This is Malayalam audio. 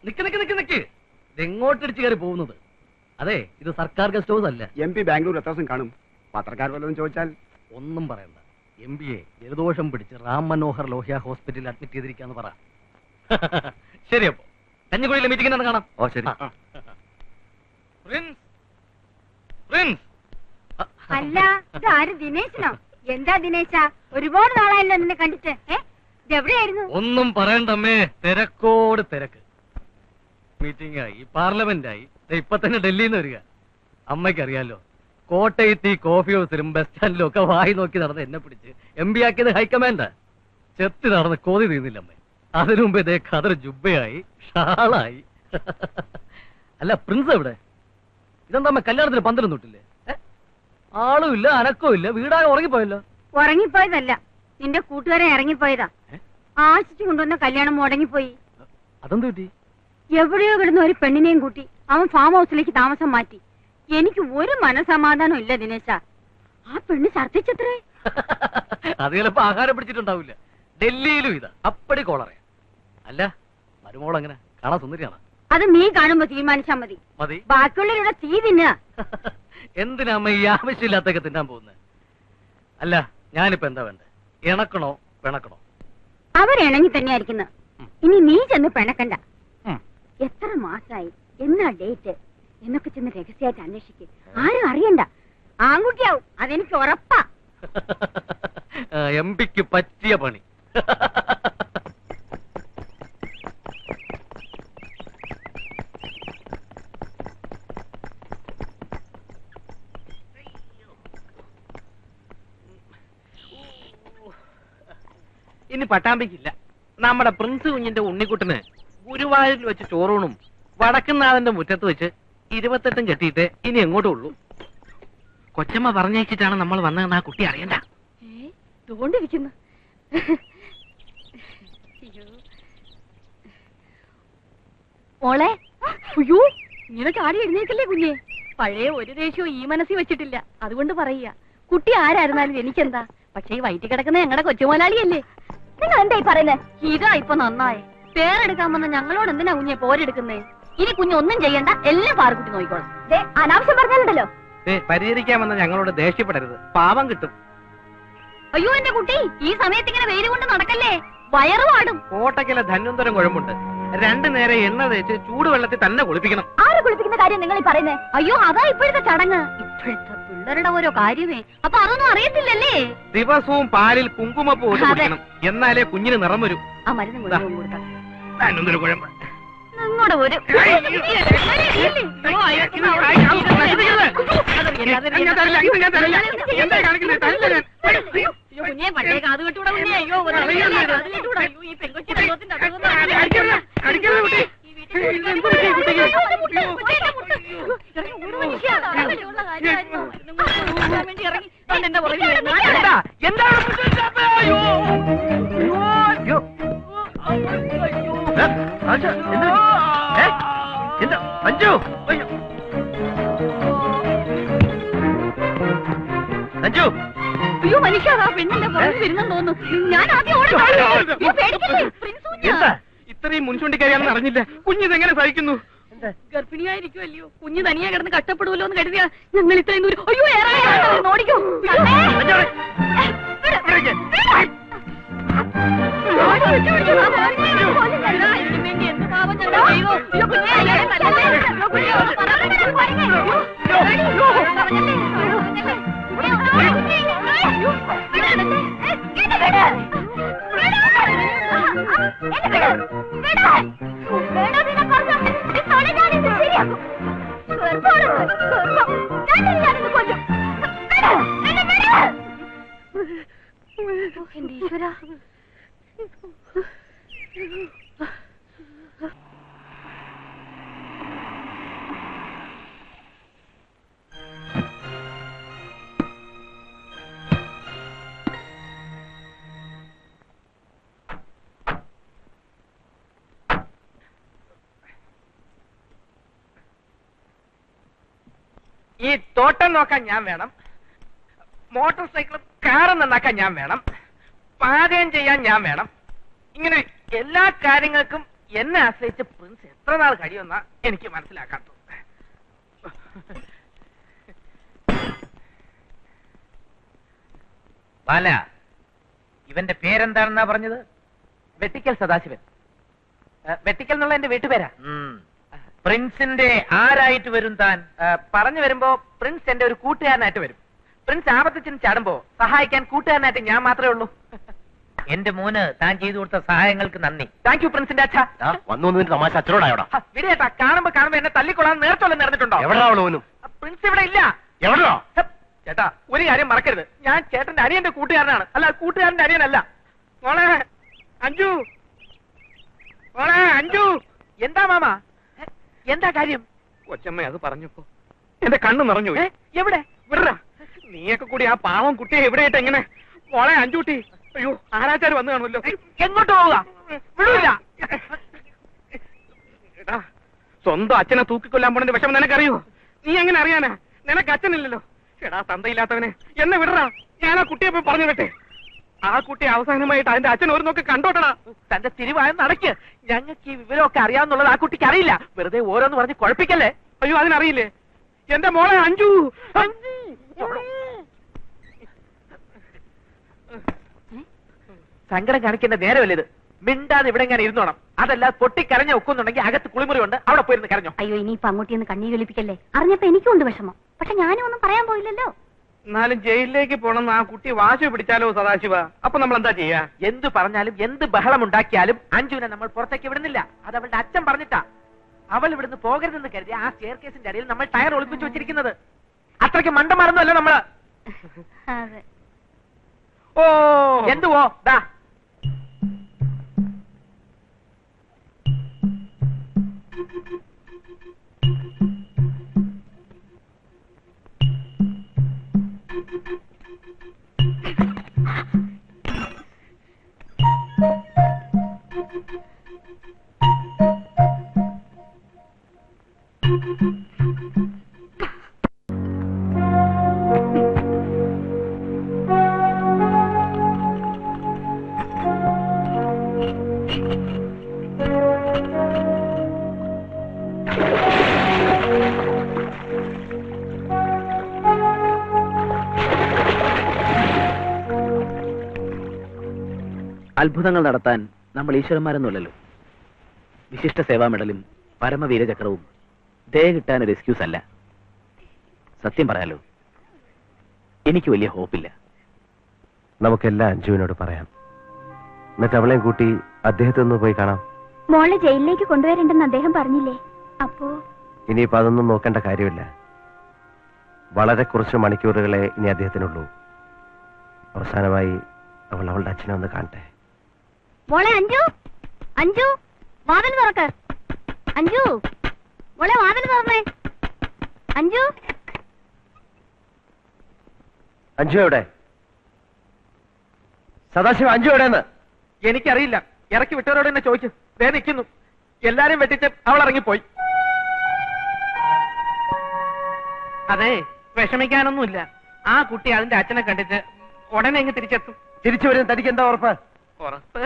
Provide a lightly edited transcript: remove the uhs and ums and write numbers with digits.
നിക്ക് നിക്ക് നിക്ക് നിക്ക്, എങ്ങോട്ടടിച്ച് കയറി പോകുന്നത്? അതെ, ഇത് സർക്കാർ ഗസ്റ്റ് ഹൗസ് അല്ല. MP ബാംഗ്ലൂർ എത്ര ദിവസം കാണും? പത്രക്കാർ വല്ലതും ചോദിച്ചാൽ ഒന്നും പറയണ്ട. MBA ജലദോഷം പിടിച്ച് റാം മനോഹർ ലോഹ്യ ഹോസ്പിറ്റലിൽ അഡ്മിറ്റ് ചെയ്തിരിക്കാന്ന് പറ. ശരി, അപ്പോ കഞ്ഞിക്കുഴിയിലെ മീറ്റിംഗിന് കാണാം. ഓ ശരി. അല്ല, ഇത് ആര്? ദിനേശനോ? എന്താ ദിനേശ, ഒരുപാട് നാളായല്ലോ നിന്നെ കണ്ടിട്ട്. എവിടെയായിരുന്നു? ഒന്നും പറയണ്ടമ്മേ, തിരക്കോട് തിരക്ക്. മീറ്റിംഗ് ആയി, പാർലമെന്റ് ആയി, ഇപ്പൊ തന്നെ ഡൽഹിയിൽ നിന്ന് വരിക. അമ്മയ്ക്കറിയാലോ, കോട്ടയത്ത് ഈ കോഫി ഹൗസിലും ബസ് സ്റ്റാൻഡിലും ഒക്കെ വായി നോക്കി നടന്ന് എന്നെ പിടിച്ച് MP ആക്കിയത് ഹൈക്കമാൻഡാ. ചെത്തി നടന്ന് കോതി തീർന്നില്ല അമ്മേ. അതിനു മുമ്പ് ഇതേ ഖദർ ജുബയായി, ഷാളായി. അല്ല, പ്രിൻസ് എവിടെ? ഇതെന്താ അമ്മ, കല്യാണത്തിന് പന്തലും തൊട്ടില്ലേ? ആളും ഇല്ല, അനക്കവും ഇല്ല, വീടാകെ ഉറങ്ങിപ്പോയല്ലോ. ഉറങ്ങിപ്പോയതല്ല, നിന്റെ കൂട്ടുകാരൻ ഇറങ്ങിപ്പോയതാ. ആശിച്ചു കൊണ്ടുവന്ന കല്യാണം മുടങ്ങിപ്പോയി. അതെന്ത് പറ്റി? എവിടെയോ കിടന്ന ഒരു പെണ്ണിനെയും കൂട്ടി അവൻ ഫാം ഹൗസിലേക്ക് താമസം മാറ്റി. എനിക്ക് ഒരു മനസമാധാനം ഇല്ല ദിനേശ. ആ പെണ്ണ് ഛർദ്ദിച്ചത്രേ. അത് ചിലപ്പോ ആഹാരം പിടിച്ചിട്ടുണ്ടാവില്ല. ഡൽഹിയിലും ഇതാ അപ്പടി കോളറയാ. അല്ല, മരുമോൾ അങ്ങനെ കാണാൻ സുന്ദരിയാണ്. അത് നീ കാണുമ്പോ തീരുമാനിച്ചാ മതി. മതി, ബാക്കിയുള്ളവരുടെ തീ തിന്നുക. എന്തിനാ അമ്മ ഈ ആവശ്യമില്ലാത്തൊക്കെ തിന്നാൻ പോകുന്നത്? അല്ല, ഞാനിപ്പോ എന്താ വേണ്ടേ? ഇണക്കണോ പിണക്കണോ? അവരിണങ്ങി തന്നെയായിരിക്കുന്നത്. ഇനി നീ ചെന്ന് പിണക്കണ്ട. എത്ര മാസായി, എന്നാ ഡേറ്റ് എന്നൊക്കെ ചെന്ന് രഹസ്യമായിട്ട് അന്വേഷിക്കും. ആരും അറിയണ്ട. ആൺകുട്ടിയാവും, അതെനിക്ക് ഉറപ്പാ. MPക്ക് പറ്റിയ പണി. ഇനി പട്ടാമ്പിക്കില്ല. നമ്മുടെ പ്രിൻസ് കുഞ്ഞിന്റെ ഉണ്ണിക്കുട്ടന് ഗുരുവായൂരിൽ വെച്ച് ചോറൂണും വടക്കുന്നാഥന്റെ മുറ്റത്ത് വെച്ച് 28 കെട്ടിയിട്ട് ഇനി എങ്ങോട്ടും ഉള്ളൂ. കൊച്ചമ്മ പറഞ്ഞയച്ചിട്ടാണ് നമ്മൾ വന്നതെന്ന് ആ കുട്ടി അറിയണ്ട. തോണ്ടിരിക്കുന്നു. മോളെ, അയ്യോ, ഇങ്ങനെ ചാടി എഴുന്നേക്കല്ലേ കുഞ്ഞെ. പഴയ ഒരു ദേഷ്യവും ഈ മനസ്സിൽ വെച്ചിട്ടില്ല. അതുകൊണ്ട് പറയുക, കുട്ടി ആരായിരുന്നാലും എനിക്കെന്താ. പക്ഷെ ഈ വയറ്റിൽ കിടക്കുന്ന ഞങ്ങളുടെ കൊച്ചുമോലാളിയല്ലേ. നിങ്ങൾ എന്തായി പറയുന്നത്? ഇതാ ഇപ്പൊ നന്നായി. പേരെടുക്കാൻ വന്ന ഞങ്ങളോട് എന്തിനാ കുഞ്ഞെ പോരെടുക്കുന്നേ? ഇനി കുഞ്ഞൊന്നും ചെയ്യണ്ട, എല്ലാം പാറക്കുട്ടി നോക്കിക്കോളാം. അനാവശ്യം പറഞ്ഞാലുണ്ടല്ലോ. പരിഹരിക്കാൻ വന്ന ഞങ്ങളോട് ദേഷ്യപ്പെടരുത്, പാവം കിട്ടും. അയ്യോ എന്റെ കുട്ടി, ഈ സമയത്ത് ഇങ്ങനെ വെയിൽ കൊണ്ട് നടക്കല്ലേ, വയറുപാടും. കോട്ടയ്ക്കലെ ധന്വന്തരം കുഴമ്പുണ്ട്. 2 നേരം എണ്ണ തേച്ച് ചൂടുവെള്ളത്തിൽ തന്നെ കുളിപ്പിക്കണം. ആരെ കുളിപ്പിക്കുന്ന കാര്യം നിങ്ങൾ ഈ പറയുന്നേ? അയ്യോ, അതാ ഇപ്പോഴത്തെ ചടങ്ങ്. ഇപ്പോഴത്തെ പിള്ളേരുടെ ഓരോ കാര്യമേ. അപ്പൊ അതൊന്നും അറിയത്തില്ലല്ലേ? ദിവസവും പാലിൽ കുങ്കുമപ്പൂ കുടിക്കണം, എന്നാലേ കുഞ്ഞിന് നിറം വരും. ആ മരുന്ന് കൊടുക്കാം. ധന്വന്തരം കുഴമ്പ് നിങ്ങളുടെ ഒരു കുഞ്ഞെ പണ്ടേ കാത് കെട്ടൂടാ കുഞ്ഞെ. അയ്യോ, ഈ പെങ്കൊച്ചി അയ്യോ മനുഷ്യ, ആ പെണ്ണിന്റെ പുറത്ത് വരുന്നെന്ന് തോന്നുന്നു. ഞാൻ ആദ്യം ഇത്രയും മുൻചൂണ്ടിക്കാരിയാണെന്ന് അറിഞ്ഞില്ല. കുഞ്ഞിതെങ്ങനെ സഹിക്കുന്നു? ഗർഭിണിയായിരിക്കുമല്ലയോ, കുഞ്ഞ് തനിയെ കിടന്ന് കഷ്ടപ്പെടുമല്ലോ എന്ന് കരുതിയാ ഞങ്ങൾ ഇത്രയും ദൂരം. അയ്യോ, ഓടിക്കോ. എന്ത് പാവം ഞങ്ങൾ ചെയ്തോ? എന്റെ ഈശ്വരാ. ഈ തോട്ടം നോക്കാൻ ഞാൻ വേണം, മോട്ടോർ സൈക്കിളും കാറും നന്നാക്കാൻ ഞാൻ വേണം, പാചകം ചെയ്യാൻ ഞാൻ വേണം. ഇങ്ങനെ എല്ലാ കാര്യങ്ങൾക്കും എന്നെ ആശ്രയിച്ച് പ്രിൻസ് എത്ര നാൾ കഴിയുമെന്നാ എനിക്ക് മനസ്സിലാക്കാത്തത്. ബാല, ഇവന്റെ പേരെന്താണെന്നാ പറഞ്ഞത്? വെട്ടിക്കൽ സദാശിവൻ. വെട്ടിക്കൽ എന്നുള്ള എന്റെ വീട്ടുപേരാ. പ്രിൻസിന്റെ ആരായിട്ട് വരും താൻ? പറഞ്ഞു വരുമ്പോ പ്രിൻസ് എന്റെ ഒരു കൂട്ടുകാരനായിട്ട് വരും. പ്രിൻസ് ആപത്തിച്ചിന് ചാടുമ്പോ സഹായിക്കാൻ കൂട്ടുകാരനായിട്ട് ഞാൻ മാത്രമേ ഉള്ളൂ. എന്റെ മോന് താൻ ചെയ്തു കൊടുത്ത സഹായങ്ങൾക്ക് നന്ദി. താങ്ക് യു പ്രിൻസിന്റെ അച്ഛാ. വന്നു തമാശ അച്ഛനോടായോടാ? വിടേട്ടാ, കാണുമ്പോ എന്നെ തല്ലിക്കൊള്ളാൻ നേരത്തോളം നേർന്നിട്ടുണ്ടോ? എവിടെയാവളോനും? പ്രിൻസ് ഇവിടെ ഇല്ല. എവിടെയോ? ചേട്ടാ, ഒരു കാര്യം മറക്കരുത്, ഞാൻ ചേട്ടന്റെ അനിയന്റെ കൂട്ടുകാരനാണ്, അല്ല കൂട്ടുകാരന്റെ അനിയനല്ല. മോളെ അഞ്ജു, മോളെ അഞ്ജു. എന്താ മാമ, എന്താ കാര്യം? കൊച്ചമ്മ അത് പറഞ്ഞപ്പോ എന്റെ കണ്ണ് നിറഞ്ഞു. എവിടെ വിടറ, നീയൊക്കെ കൂടി ആ പാവം കുട്ടിയെ എവിടെയായിട്ട് എങ്ങനെ? മോളെ അഞ്ജൂട്ടി, അയ്യോ ആരാച്ചാര് വന്നു കാണുമല്ലോ. എങ്ങോട്ട് പോവുക? വിടൂല. സ്വന്തം അച്ഛനെ തൂക്കിക്കൊല്ലാൻ പോണന്റെ വിഷമം നിനക്കറിയോ? നീ എങ്ങനെ അറിയാനാ? നിനക്ക് അച്ഛനില്ലല്ലോ. എടാ തന്തയില്ലാത്തവനെ, എന്നെ വിടറാ. ഞാൻ ആ കുട്ടിയെ പോയി പറഞ്ഞു വിട്ടെ. ആ കുട്ടി അവസാനമായിട്ട് അതിന്റെ അച്ഛൻ ഒരു നോക്ക് കണ്ടോട്ടടാ. തന്റെ തിരുവായ നടക്ക്. ഞങ്ങൾക്ക് ഈ വിവരമൊക്കെ അറിയാവുന്നുള്ളത് ആ കുട്ടിക്ക് അറിയില്ല. വെറുതെ ഓരോന്ന് പറഞ്ഞ് കുഴപ്പിക്കല്ലേ. അയ്യോ അതിനറിയില്ലേ? എന്റെ മോളെ അഞ്ജു. സങ്കടം കാണിക്കേണ്ട നേരമല്ലേ ഇത്? മിണ്ടാതെ ഇവിടെ ഇങ്ങനെ ഇരുന്നോണം. അതല്ല പൊട്ടിക്കരഞ്ഞ ഒക്കുന്നുണ്ടെങ്കിൽ അകത്ത് കുളിമുറിയുണ്ട്, അവിടെ പോയിരുന്ന് കരഞ്ഞോ. അയ്യോ, ഇനിയിപ്പൊ അങ്ങോട്ടൊന്ന് കണ്ണീരൊലിപ്പിക്കല്ലേ. അറിഞ്ഞപ്പോ എനിക്കും ഉണ്ട് വിഷമം. പക്ഷെ ഞാനും ഒന്നും പറയാൻ പോയില്ലല്ലോ. എന്നാലും ജയിലിലേക്ക് പോണെന്ന് ആ കുട്ടി വാശി പിടിച്ചാലോ സദാശിവ? അപ്പൊ നമ്മൾ എന്താ ചെയ്യാ? എന്ത് പറഞ്ഞാലും എന്ത് ബഹളം ഉണ്ടാക്കിയാലും അഞ്ജുവിനെ നമ്മൾ പുറത്തേക്ക് വിടുന്നില്ല. അത് അവളുടെ അച്ഛൻ പറഞ്ഞിട്ടാ. അവൾ ഇവിടുന്ന് പോകരുതെന്ന് കരുതി ആ സ്റ്റെയർ കേസിന്റെ അടിയിൽ നമ്മൾ ടയർ ഒളിപ്പിച്ചു വെച്ചിരിക്കുന്നത്. അത്രയ്ക്ക് മണ്ടമാർന്നല്ല നമ്മള്. അതെ. ഓ എന്തുവോ ദാ അത്ഭുതങ്ങൾ നടത്താൻ നമ്മൾ ഈശ്വരന്മാരൊന്നുമല്ലല്ലോ. വിശിഷ്ട സേവാ മെഡലും പരമവീരചക്രവും ദയ കിട്ടാൻ ഒരു എക്സ്ക്യൂസ് അല്ല. സത്യം പറയാലോ, എനിക്ക് വലിയ ഹോപ്പില്ല. നമുക്കെല്ലാം അഞ്ജുവിനോട് പറയാം. എന്നിട്ട് അവളെയും കൂട്ടി അദ്ദേഹത്തെ ഒന്ന് പോയി കാണാം. മോളെ ജയിലിലേക്ക് കൊണ്ടുവരണ്ടെന്ന് അദ്ദേഹം പറഞ്ഞില്ലേ? അപ്പോ ഇനിയിപ്പോ അതൊന്നും നോക്കേണ്ട കാര്യമില്ല. വളരെ കുറച്ച് മണിക്കൂറുകളെ ഇനി അദ്ദേഹത്തിനുള്ളൂ. അവസാനമായി അവൾ അവളുടെ അച്ഛനെ ഒന്ന് കാണട്ടെ. മോളെ അഞ്ജു, അഞ്ജു വാതിൽ തുറക്ക്. അഞ്ജു മോളെ വാതിൽ തുറന്നേ. അഞ്ജു, അഞ്ജു എവിടെ? സദാശിവ, അഞ്ജു എവിടെയെന്ന്? എനിക്കറിയില്ല. ഇറക്കി വിട്ടവരോട് തന്നെ ചോദിച്ചു. ദേ നിൽക്കുന്നു. എല്ലാരും വെട്ടിച്ച് അവൾ ഇറങ്ങിപ്പോയി. അതെ, വിഷമിക്കാനൊന്നുമില്ല. ആ കുട്ടി അതിന്റെ അച്ഛനെ കണ്ടിട്ട് ഉടനെ ഇങ്ങ് തിരിച്ചെത്തും. തിരിച്ചു വരും. തനിക്ക് എന്താ ഉറപ്പ്? ഉറപ്പ്